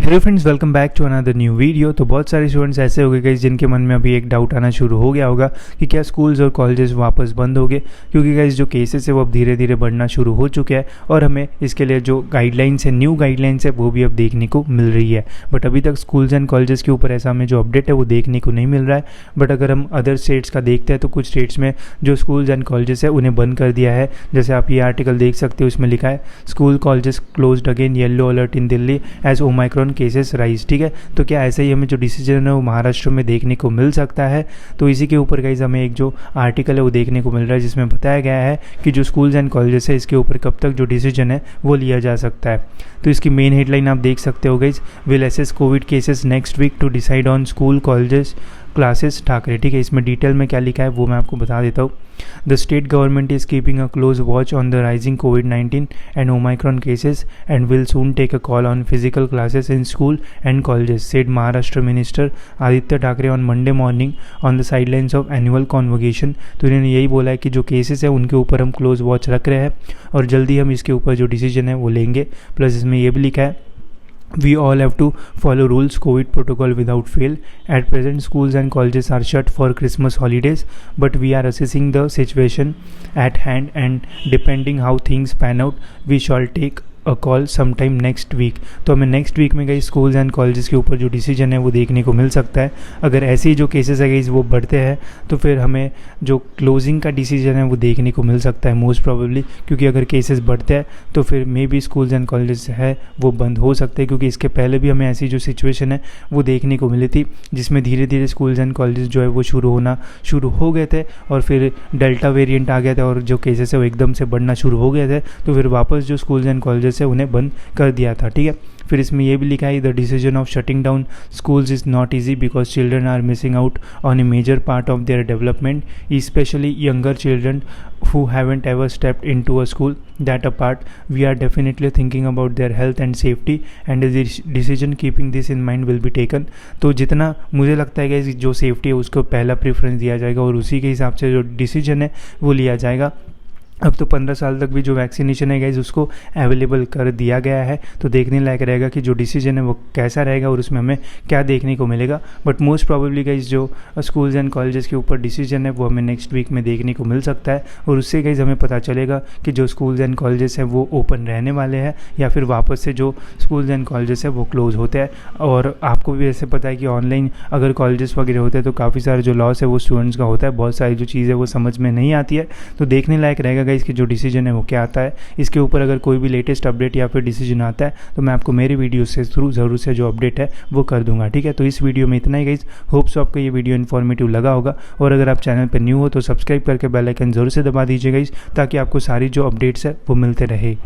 Hello friends, welcome back to another new video. तो बहुत सारे स्टूडेंट्स ऐसे हो गए गाइस जिनके मन में अभी एक डाउट आना शुरू हो गया होगा कि क्या स्कूल्स और कॉलेजेस वापस बंद हो गए, क्योंकि गाइस जो केसेस है वो अब धीरे धीरे बढ़ना शुरू हो चुके हैं और हमें इसके लिए जो गाइडलाइंस है, न्यू गाइडलाइंस है, वो भी अब देखने को मिल रही है। बट अभी तक स्कूल्स एंड कॉलेजेस के ऊपर ऐसा हमें जो अपडेट है वो देखने को नहीं मिल रहा है। बट अगर हम अदर स्टेट्स का देखते हैं तो कुछ स्टेट्स में जो स्कूल्स एंड कॉलेजेस है उन्हें बंद कर दिया है। जैसे आप ये आर्टिकल देख सकते हो, इसमें लिखा है school colleges closed again, yellow alert in Delhi as Omicron cases rise. ठीक है, तो क्या ऐसे ही हमें जो डिसीजन है वो महाराष्ट्र में देखने को मिल सकता है? तो इसी के ऊपर गाइस हमें एक जो आर्टिकल है वो देखने को मिल रहा है जिसमें बताया गया है कि जो स्कूल्स एंड कॉलेजेस है इसके ऊपर कब तक जो डिसीजन है वो लिया जा सकता है। तो इसकी मेन हेडलाइन आप देख सकते हो guys, will assess Covid cases next week to decide on school colleges classes Thackeray. ठीक है, इसमें डिटेल में क्या लिखा है वो मैं आपको बता देता हूँ। The state government is keeping a close watch on the rising कोविड-19 and Omicron cases and will soon take a call on physical classes in school and colleges, said Maharashtra minister Aaditya Thackeray on Monday morning on the sidelines of annual convocation. तो इन्होंने यही बोला है कि जो cases है उनके ऊपर हम क्लोज वॉच रख रहे हैं और जल्दी हम इसके ऊपर जो डिसीजन है वो लेंगे। प्लस इसमें यह भी लिखा है, we all have to follow rules COVID protocol without fail. At present schools and colleges are shut for Christmas holidays, but we are assessing the situation at hand and depending how things pan out we shall take a call sometime next week. तो हमें next week में गई schools and colleges के ऊपर जो decision है वो देखने को मिल सकता है। अगर ऐसे ही जो केसेस है गई वो बढ़ते हैं तो फिर हमें जो क्लोजिंग का डिसीजन है वो देखने को मिल सकता है मोस्ट प्रोबेबली, क्योंकि अगर केसेस बढ़ते हैं तो फिर may be schools and colleges है वो बंद हो सकते हैं। क्योंकि इसके पहले भी हमें ऐसी जो सिचुएशन है वो देखने को मिली थी जिसमें धीरे धीरे स्कूल्स एंड कॉलेजेस जो है वो शुरू हो गए थे और फिर डेल्टा वेरिएंट आ गया था और जो केसेस है वो एकदम से बढ़ना शुरू हो गए थे, तो फिर वापस जो स्कूल्स एंड कॉलेजेस से उन्हें बंद कर दिया था। ठीक है, फिर इसमें यह भी लिखा है, the decision of shutting down schools is not easy because children are missing out on a major part of their development, specially younger children who haven't ever stepped into a school. That apart, we are definitely thinking about their health and safety and a decision keeping this in mind will be taken. तो जितना मुझे लगता है कि जो safety है उसको पहला प्रेफरेंस दिया जाएगा और उसी के हिसाब से जो डिसीजन है वो लिया जाएगा। अब तो 15 साल तक भी जो वैक्सीनेशन है गाइज उसको अवेलेबल कर दिया गया है, तो देखने लायक रहेगा कि जो डिसीजन है वो कैसा रहेगा और उसमें हमें क्या देखने को मिलेगा। बट मोस्ट प्रोबेबली गाइज जो स्कूल्स एंड कॉलेजेस के ऊपर डिसीजन है वो हमें नेक्स्ट वीक में देखने को मिल सकता है और उससे गाइज हमें पता चलेगा कि जो स्कूल्स एंड कॉलेजेस हैं वो ओपन रहने वाले हैं या फिर वापस से जो स्कूल्स एंड कॉलेजेस है वो क्लोज होते हैं। और आपको भी ऐसे पता है कि ऑनलाइन अगर कॉलेजेस वगैरह होते हैं तो काफ़ी सारे जो लॉस है वो स्टूडेंट्स का होता है, बहुत सारी जो चीज़ें वो समझ में नहीं आती है। तो देखने लायक रहेगा इसकी जो डिसीजन है वो क्या आता है। इसके ऊपर अगर कोई भी लेटेस्ट अपडेट या फिर डिसीजन आता है तो मैं आपको मेरे वीडियो से थ्रू ज़रूर से जो अपडेट है वो कर दूंगा। ठीक है, तो इस वीडियो में इतना ही गाइस। होप सो आपको ये वीडियो इन्फॉर्मेटिव लगा होगा और अगर आप चैनल पर न्यू हो तो सब्सक्राइब करके बेल आइकन जरूर से दबा दीजिए गाइस, ताकि आपको सारी जो अपडेट्स है वो मिलते रहे।